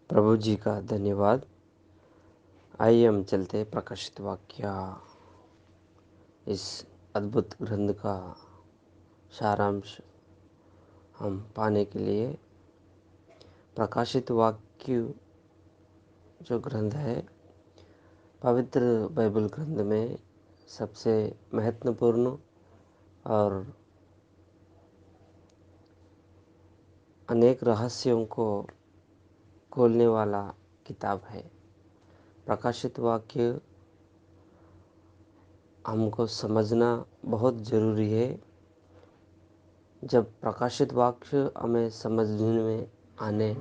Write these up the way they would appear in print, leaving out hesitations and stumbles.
प्रभु जी का धन्यवाद। आइए हम चलते हैं प्रकाशित वाक्य इस अद्भुत ग्रंथ का सारांश हम पाने के लिए। प्रकाशित वाक्य जो ग्रंथ है पवित्र बाइबल ग्रंथ में सबसे महत्वपूर्ण और अनेक रहस्यों को खोलने वाला किताब है। प्रकाशित वाक्य हमको समझना बहुत ज़रूरी है। जब प्रकाशित वाक्य हमें समझने में आने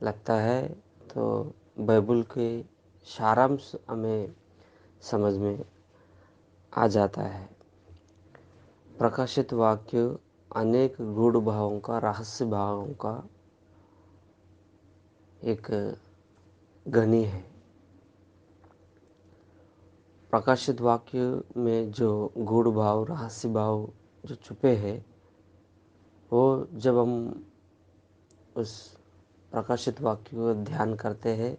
लगता है तो बाइबल के सारांश हमें समझ में आ जाता है। प्रकाशित वाक्य अनेक गूढ़ भावों का, रहस्य भावों का एक गनी है। प्रकाशित वाक्य में जो गूढ़ भाव, रहस्य भाव जो छुपे हैं, वो जब हम उस प्रकाशित वाक्य को ध्यान करते हैं,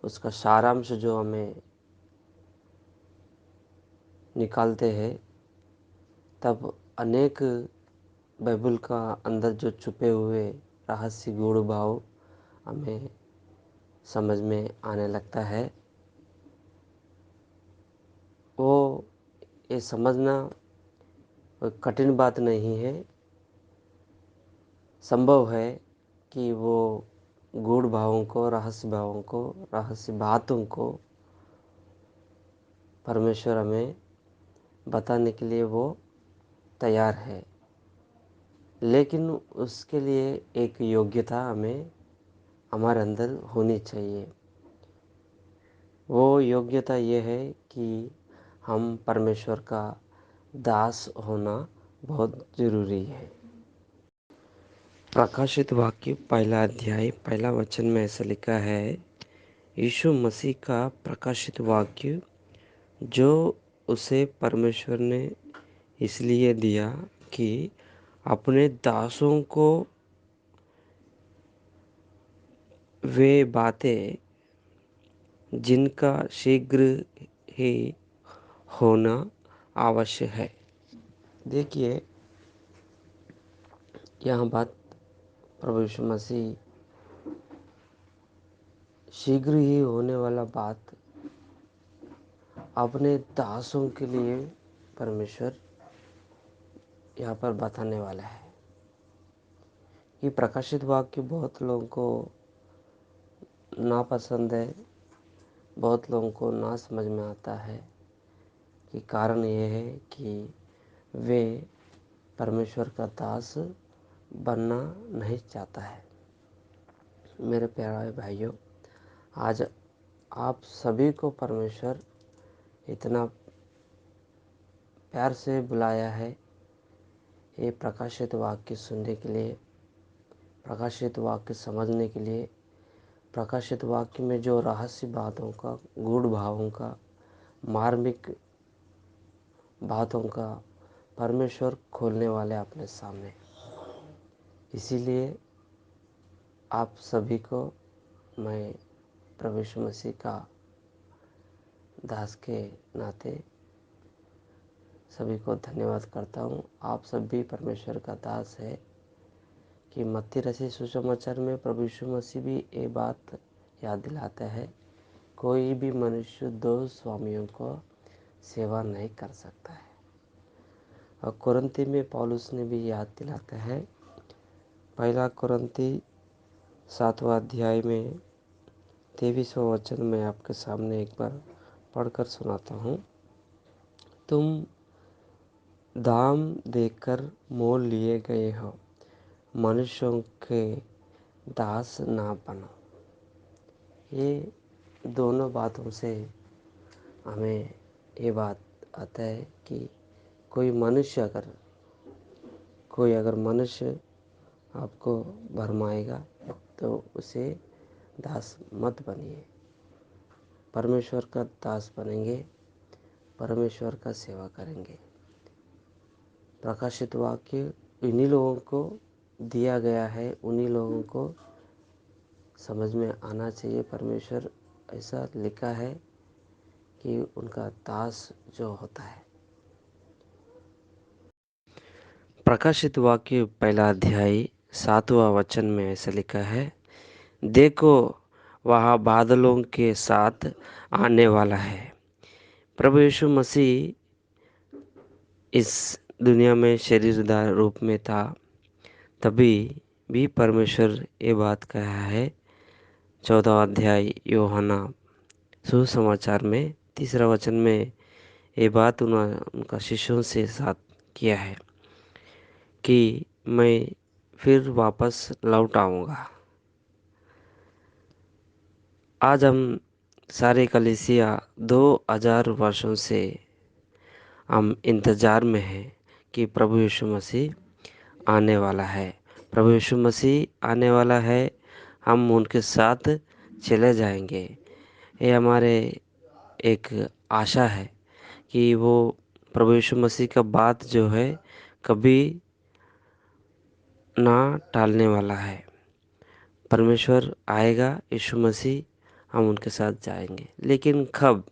उसका सारांश जो हमें निकालते हैं, तब अनेक बाइबल का अंदर जो छुपे हुए रहस्य गूढ़ भाव हमें समझ में आने लगता है। वो ये समझना कोई कठिन बात नहीं है। संभव है कि वो गूढ़ भावों को, रहस्य भावों को, रहस्य बातों को परमेश्वर हमें बताने के लिए वो तैयार है। लेकिन उसके लिए एक योग्यता हमें हमारे अंदर होनी चाहिए। वो योग्यता ये है कि हम परमेश्वर का दास होना बहुत ज़रूरी है। प्रकाशित वाक्य पहला अध्याय पहला वचन में ऐसा लिखा है, यीशु मसीह का प्रकाशित वाक्य जो उसे परमेश्वर ने इसलिए दिया कि अपने दासों को वे बातें जिनका शीघ्र ही होना आवश्यक है। देखिए, यहाँ बात प्रभु यीशु मसीह शीघ्र ही होने वाला बात अपने दासों के लिए परमेश्वर यहाँ पर बताने वाला है। ये प्रकाशित वाक्य बहुत लोगों को नापसंद है, बहुत लोगों को ना समझ में आता है। कि कारण ये है कि वे परमेश्वर का दास बनना नहीं चाहता है। मेरे प्यारे भाइयों, आज आप सभी को परमेश्वर इतना प्यार से बुलाया है ये प्रकाशित वाक्य सुनने के लिए, प्रकाशित वाक्य समझने के लिए, प्रकाशित वाक्य में जो रहस्य बातों का, गूढ़ भावों का, मार्मिक बातों का परमेश्वर खोलने वाले अपने सामने। इसीलिए आप सभी को मैं प्रभु यीशु मसीह का दास के नाते सभी को धन्यवाद करता हूँ। आप सभी परमेश्वर का दास है कि मत्ती रचित सुसमाचार में प्रभु यीशु मसीह भी ये बात याद दिलाता है, कोई भी मनुष्य दो स्वामियों को सेवा नहीं कर सकता है। और कुरिन्ती में पौलुस ने भी याद दिलाता है, पहला कुरिन्ती 7वां अध्याय में 23वां वचन मैं आपके सामने एक बार पढ़कर सुनाता हूँ। तुम दाम देकर मोल लिए गए हो, मनुष्यों के दास ना बनो। ये दोनों बातों से हमें ये बात आता है कि कोई अगर मनुष्य आपको भरमाएगा तो उसे दास मत बनिए। परमेश्वर का दास बनेंगे, परमेश्वर का सेवा करेंगे। प्रकाशित वाक्य इन्हीं लोगों को दिया गया है, उन्हीं लोगों को समझ में आना चाहिए। परमेश्वर ऐसा लिखा है कि उनका दास जो होता है। प्रकाशित वाक्य पहला अध्याय 7वां वचन में ऐसा लिखा है, देखो वह बादलों के साथ आने वाला है। प्रभु यीशु मसीह इस दुनिया में शरीरदार रूप में था, तभी भी परमेश्वर ये बात कहा है 14वां अध्याय यूहन्ना सुसमाचार में 3रा वचन में ये बात उनका शिष्यों से साथ किया है कि मैं फिर वापस लौट आऊँगा। आज हम सारे कलीसिया 2000 वर्षों से हम इंतज़ार में हैं कि प्रभु यीशु मसीह आने वाला है। प्रभु यीशु मसीह आने वाला है, हम उनके साथ चले जाएंगे। ये हमारे एक आशा है कि वो प्रभु यीशु मसीह का बात जो है कभी ना टालने वाला है। परमेश्वर आएगा, यीशु मसीह, हम उनके साथ जाएंगे। लेकिन कब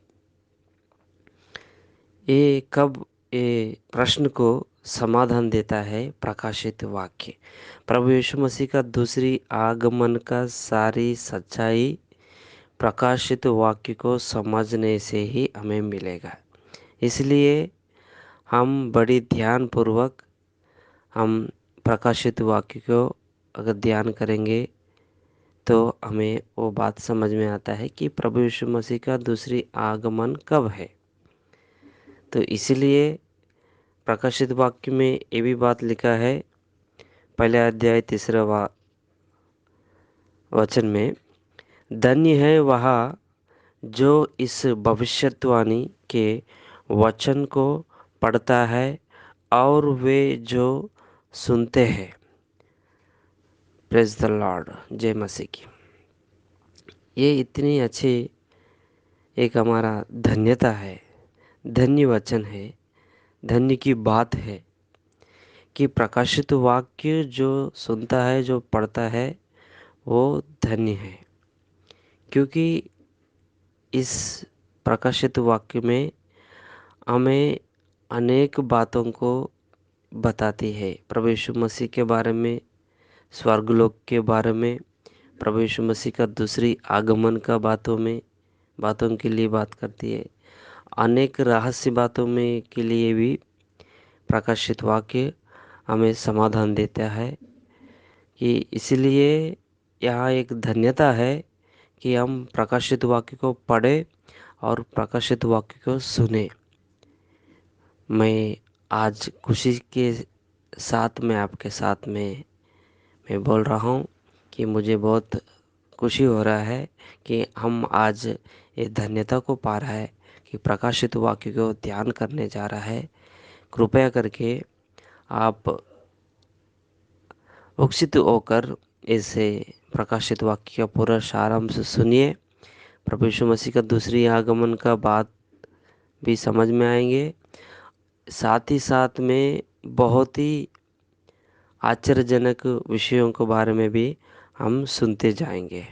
ये प्रश्न को समाधान देता है प्रकाशित वाक्य। प्रभु यीशु मसीह का दूसरी आगमन का सारी सच्चाई प्रकाशित वाक्य को समझने से ही हमें मिलेगा। इसलिए हम बड़ी ध्यानपूर्वक हम प्रकाशित वाक्य को अगर ध्यान करेंगे तो हमें वो बात समझ में आता है कि प्रभु यीशु मसीह का दूसरी आगमन कब है। तो इसीलिए प्रकाशित वाक्य में ये भी बात लिखा है पहले अध्याय 3रा वचन में, धन्य है वह जो इस भविष्यवाणी के वचन को पढ़ता है और वे जो सुनते हैं। प्रेज द लॉर्ड, जय मसीह की। ये इतनी अच्छी एक हमारा धन्यता है, धन्य वचन है, धन्य की बात है कि प्रकाशित वाक्य जो सुनता है, जो पढ़ता है, वो धन्य है। क्योंकि इस प्रकाशित वाक्य में हमें अनेक बातों को बताती है। प्रभु यीशु मसीह के बारे में, स्वर्गलोक के बारे में, प्रभु यीशु मसीह का दूसरी आगमन का बातों के लिए बात करती है। अनेक रहस्य बातों में के लिए भी प्रकाशित वाक्य हमें समाधान देता है कि इसलिए यहाँ एक धन्यता है कि हम प्रकाशित वाक्य को पढ़े और प्रकाशित वाक्य को सुने। मैं आज खुशी के साथ में आपके साथ में मैं बोल रहा हूँ कि मुझे बहुत खुशी हो रहा है कि हम आज ये धन्यता को पा रहा है कि प्रकाशित वाक्य को ध्यान करने जा रहा है। कृपया करके आप उत्सुक होकर इसे प्रकाशित वाक्य का पूरा सारांश सुनिए। प्रभु यीशु मसीह का दूसरी आगमन का बात भी समझ में आएंगे, साथ ही साथ में बहुत ही आश्चर्यजनक विषयों के बारे में भी हम सुनते जाएंगे।